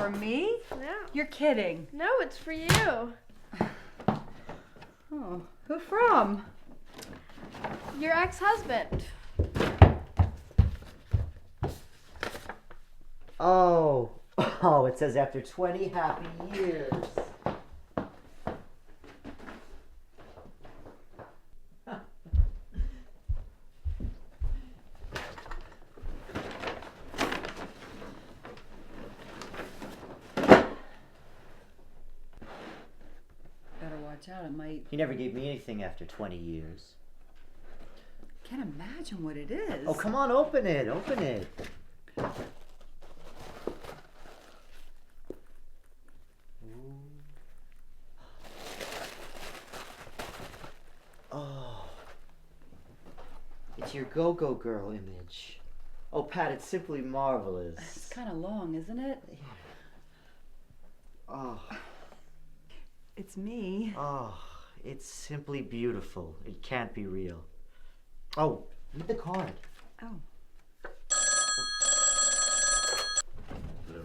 For me? Yeah. You're kidding. No, it's for you. Oh, who from? Your ex-husband. Oh, it says after 20 happy years. Better watch out, it might... He never gave me anything after 20 years. Can't imagine what it is. Oh, come on, open it, open it. Oh, it's your Go-Go Girl image. Oh, Pat, it's simply marvelous. It's kind of long, isn't it? Oh, It's me. oh, it's simply beautiful. It can't be real. Oh, read the card. Oh. Hello?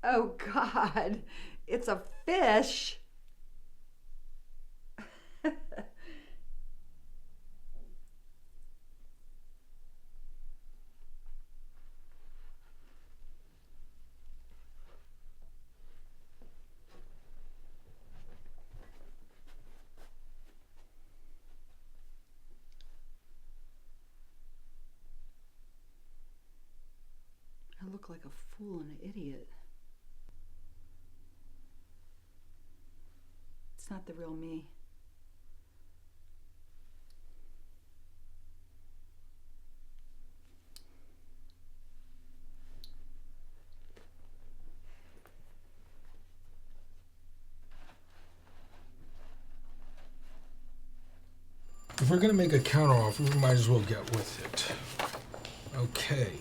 Oh, God. It's a fish. I look like a fool and an idiot. It's not the real me. If we're gonna make a counteroffer, we might as well get with it. Okay.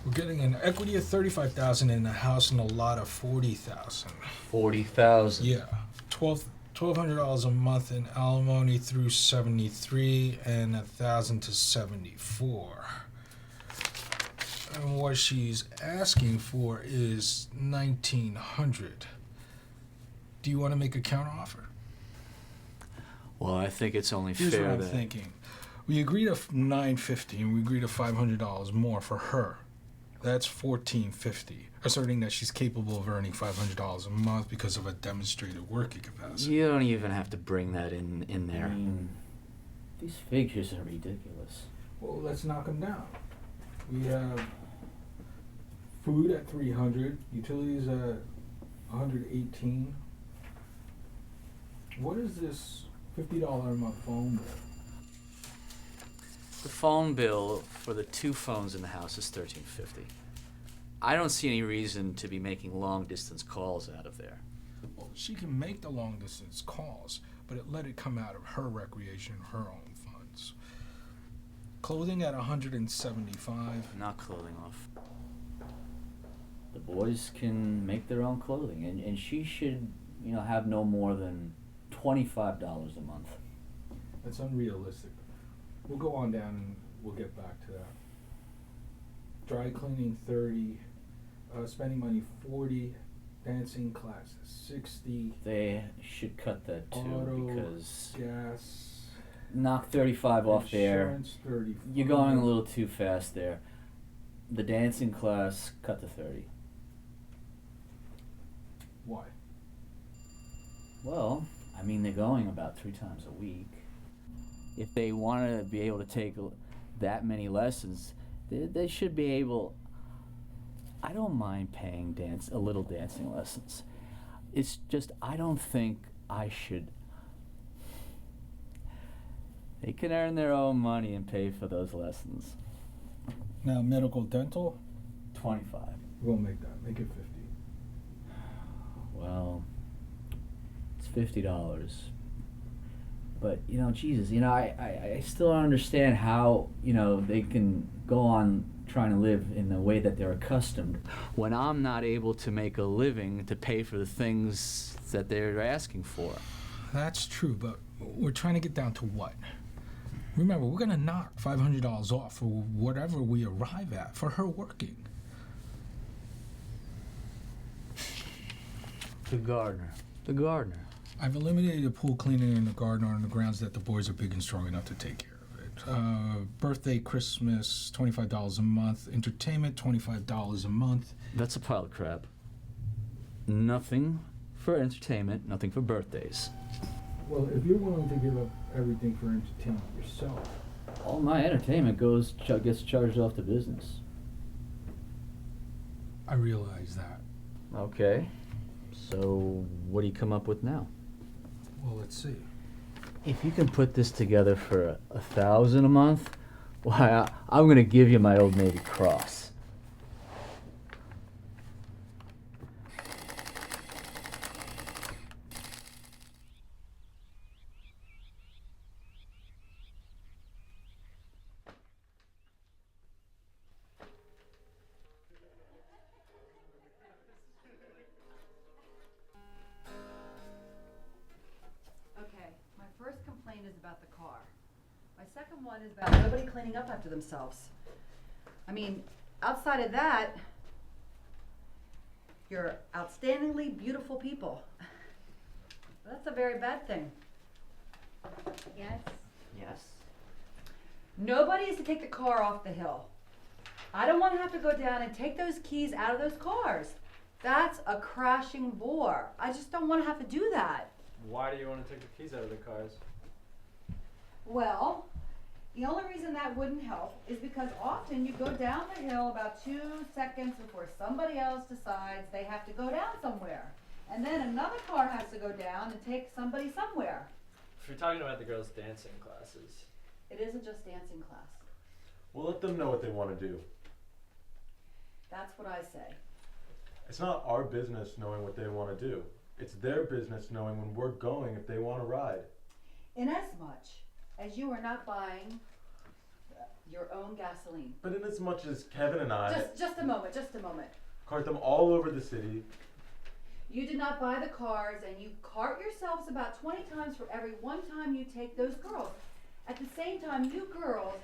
We're getting an equity of $35,000 in a house and a lot of $40,000. 40,000. Yeah, $1,200 a month in alimony through 73 and 1,000 to 74. And what she's asking for is 1,900. Do you want to make a counteroffer? Well, I think it's only Here's fair what I'm that thinking. We agreed to $950 and we agreed to $500 more for her. That's $1,450, asserting that she's capable of earning $500 a month because of a demonstrated working capacity. you don't even have to bring that in there. I mean, these figures are ridiculous. Well, let's knock them down. We have food at $300, utilities at $118. What is this $50 a month phone bill? The phone bill for the 2 phones in the house is $1,350. I don't see any reason to be making long distance calls out of there. Well, she can make the long distance calls, but let it come out of her recreation, her own funds. Clothing at $175. Not clothing off. The boys can make their own clothing, and she should, have no more than $25 a month. That's unrealistic. We'll go on down and we'll get back to that. Dry cleaning 30, spending money 40, dancing classes 60. They should cut that too, Auto, because gas, knock 35 off there. insurance 35. You're going a little too fast there. The dancing class, cut to 30. Why? Well, I mean, they're going about 3 times a week. If they want to be able to take that many lessons, they should be able. I don't mind paying a little dancing lessons. It's just I don't think I should. They can earn their own money and pay for those lessons. Now, medical, dental, 25. we'll make that. Make it 50. Well, it's $50. But, Jesus, I still don't understand how, they can go on trying to live in the way that they're accustomed When I'm not able to make a living to pay for the things that they're asking for. That's true, but we're trying to get down to what? Remember, we're gonna knock $500 off for whatever we arrive at for her working. The gardener. The gardener. I've eliminated the pool cleaning and the gardener on the grounds that the boys are big and strong enough to take care of it. Birthday, Christmas, $25 a month. Entertainment, $25 a month. That's a pile of crap. Nothing for entertainment, nothing for birthdays. Well, if you're willing to give up everything for entertainment yourself, All my entertainment gets charged off the business. I realize that. Okay. So what do you come up with now? Well, let's see. If you can put this together for $1,000 a month, why, I'm gonna give you my Old Navy Cross. Okay, my first complaint is about the car. My second one is about nobody cleaning up after themselves. I mean, outside of that, you're outstandingly beautiful people. That's a very bad thing. Yes. Yes. Nobody is to take the car off the hill. I don't want to have to go down and take those keys out of those cars. That's a crashing bore. I just don't want to have to do that. Why do you want to take the keys out of the cars? Well, the only reason that wouldn't help is because often you go down the hill about 2 seconds before somebody else decides they have to go down somewhere. And then another car has to go down and take somebody somewhere. If you're talking about the girls' dancing classes, It isn't just dancing class. We'll let them know what they want to do. That's what I say. It's not our business knowing what they want to do. It's their business knowing when we're going if they want to ride. Inasmuch as you are not buying your own gasoline. But in as much as Kevin and I Just a moment, just a moment. cart them all over the city, You did not buy the cars, and you cart yourselves about 20 times for every one time you take those girls. At the same time, you girls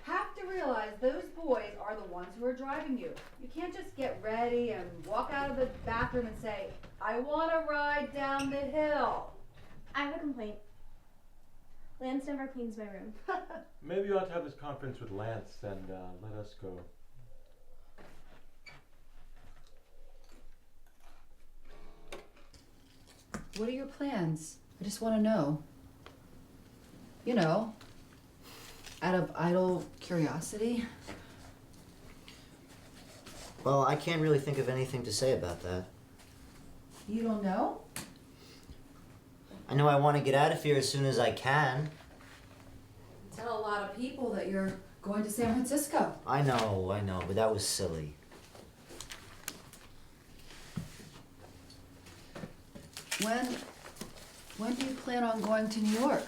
have to realize those boys are the ones who are driving you. You can't just get ready and walk out of the bathroom and say, I want to ride down the hill. I have a complaint. Lance never cleans my room. maybe you ought to have this conference with Lance and let us go. What are your plans? I just want to know. You know, out of idle curiosity. Well, I can't really think of anything to say about that. You don't know? I know I want to get out of here as soon as I can. Tell a lot of people that you're going to San Francisco. I know, but that was silly. When do you plan on going to New York?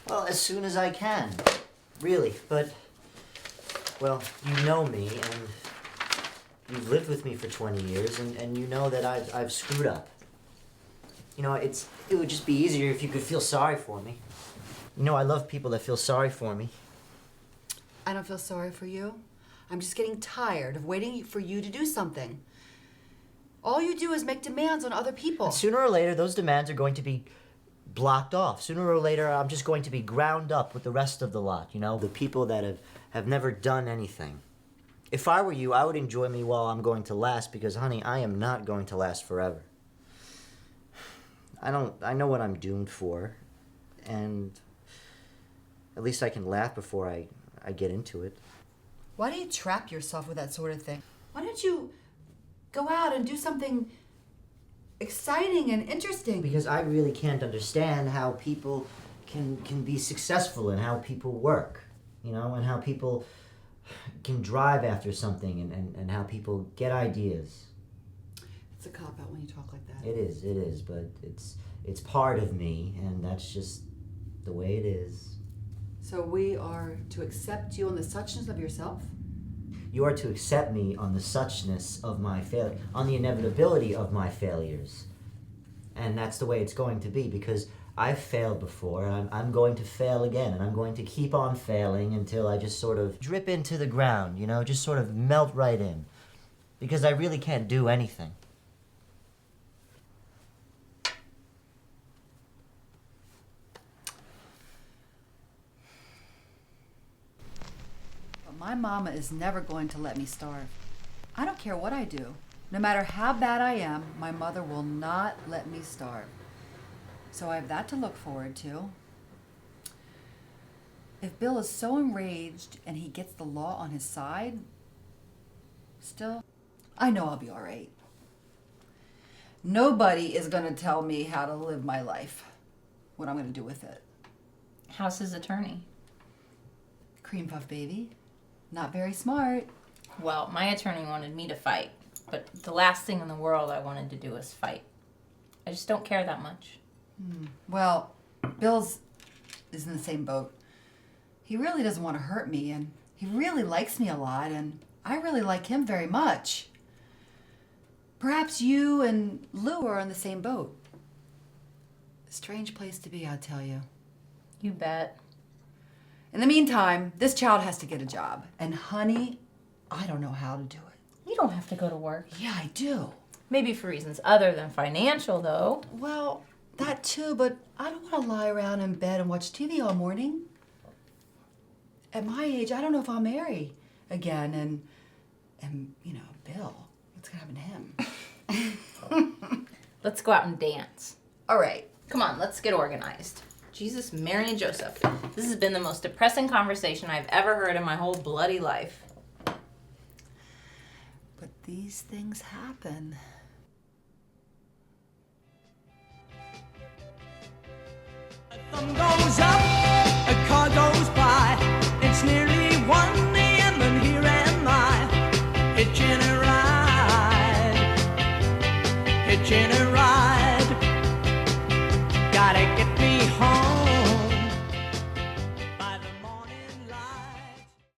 Well, as soon as I can. Really, but, well, you know me, and you've lived with me for 20 years, and you know that I've screwed up. You know, it would just be easier if you could feel sorry for me. You know, I love people that feel sorry for me. I don't feel sorry for you. I'm just getting tired of waiting for you to do something. All you do is make demands on other people. And sooner or later, those demands are going to be blocked off. Sooner or later, I'm just going to be ground up with the rest of the lot, you know? The people that have never done anything. If I were you, I would enjoy me while I'm going to last, because, honey, I am not going to last forever. I know what I'm doomed for, and at least I can laugh before I get into it. Why do you trap yourself with that sort of thing? Why don't you go out and do something exciting and interesting? Because I really can't understand how people can be successful and how people work, you know, and how people can drive after something and how people get ideas. It's a cop-out when you talk like that. It is, but it's part of me, and that's just the way it is. So we are to accept you on the suchness of yourself? You are to accept me on the suchness of my failure, on the inevitability of my failures. And that's the way it's going to be, because I've failed before, and I'm going to fail again, and I'm going to keep on failing until I just sort of drip into the ground, you know, just sort of melt right in. Because I really can't do anything. But my mama is never going to let me starve. I don't care what I do. No matter how bad I am, my mother will not let me starve. So I have that to look forward to. If Bill is so enraged and he gets the law on his side, still, I know I'll be all right. Nobody is going to tell me how to live my life, what I'm going to do with it. How's his attorney? Cream puff baby. Not very smart. Well, my attorney wanted me to fight, but the last thing in the world I wanted to do was fight. I just don't care that much. Well, Bill's is in the same boat. He really doesn't want to hurt me, and he really likes me a lot, and I really like him very much. Perhaps you and Lou are in the same boat. A strange place to be, I'll tell you. You bet. In the meantime, this child has to get a job. And honey, I don't know how to do it. You don't have to go to work. Yeah, I do. Maybe for reasons other than financial, though. Well, that too, but I don't want to lie around in bed and watch TV all morning. At my age, I don't know if I'll marry again, and you know, Bill, what's gonna happen to him? Let's go out and dance. All right. Come on, let's get organized. Jesus, Mary, and Joseph. This has been the most depressing conversation I've ever heard in my whole bloody life. But these things happen. A thumb goes up, a car goes by. It's nearly 1 a.m. and here am I, hitching a ride, hitching a ride. Gotta get me